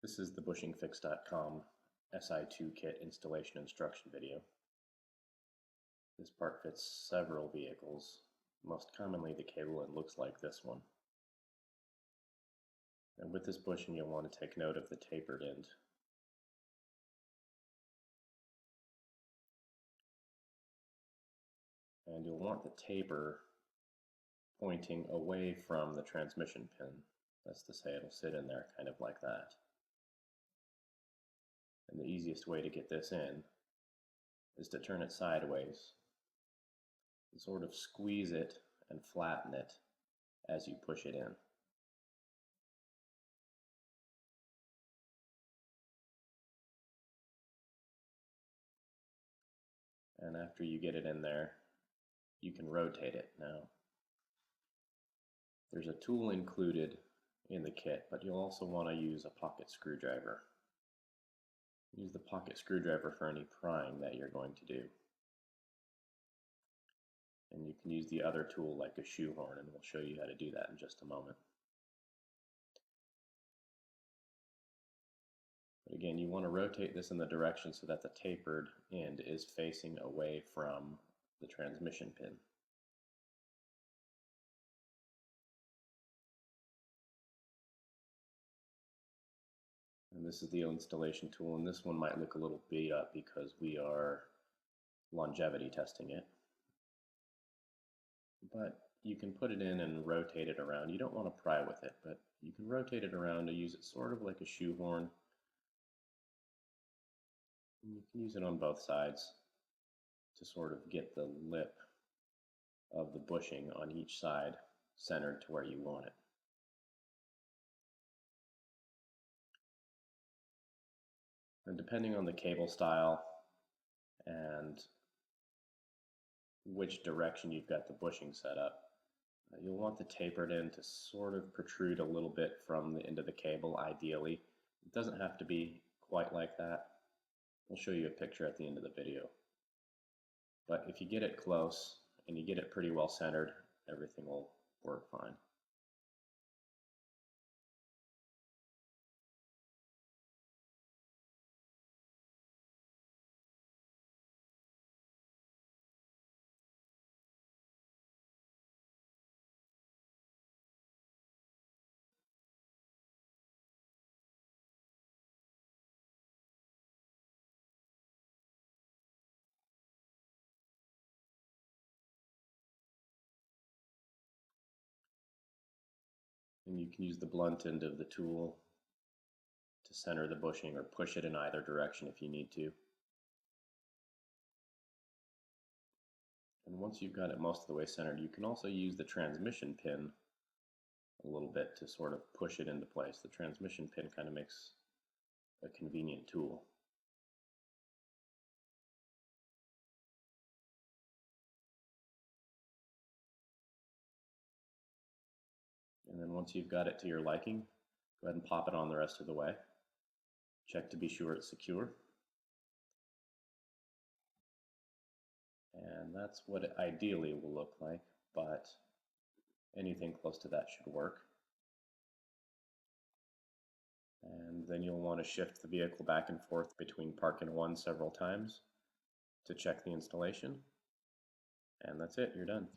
This is the bushingfix.com SI2 kit installation instruction video. This part fits several vehicles, most commonly the cable end looks like this one. And with this bushing you'll want to take note of the tapered end. And you'll want the taper pointing away from the transmission pin. That's to say it'll sit in there kind of like that. And the easiest way to get this in is to turn it sideways and sort of squeeze it and flatten it as you push it in. And after you get it in there, you can rotate it. Now, there's a tool included in the kit, but you'll also want to use a pocket screwdriver. Use the pocket screwdriver for any prying that you're going to do. And you can use the other tool like a shoehorn, and we'll show you how to do that in just a moment. But again, you want to rotate this in the direction so that the tapered end is facing away from the transmission pin. And this is the installation tool, and this one might look a little beat up because we are longevity testing it. But you can put it in and rotate it around. You don't want to pry with it, but you can rotate it around to use it sort of like a shoehorn. And you can use it on both sides to sort of get the lip of the bushing on each side centered to where you want it. And depending on the cable style and which direction you've got the bushing set up, you'll want the tapered end to sort of protrude a little bit from the end of the cable, ideally. It doesn't have to be quite like that. We'll show you a picture at the end of the video. But if you get it close and you get it pretty well centered, everything will work fine. And you can use the blunt end of the tool to center the bushing or push it in either direction if you need to. And once you've got it most of the way centered, you can also use the transmission pin a little bit to sort of push it into place. The transmission pin kind of makes a convenient tool. And then once you've got it to your liking, go ahead and pop it on the rest of the way. Check to be sure it's secure. And that's what it ideally will look like, but anything close to that should work. And then you'll want to shift the vehicle back and forth between park and one several times to check the installation. And that's it, you're done.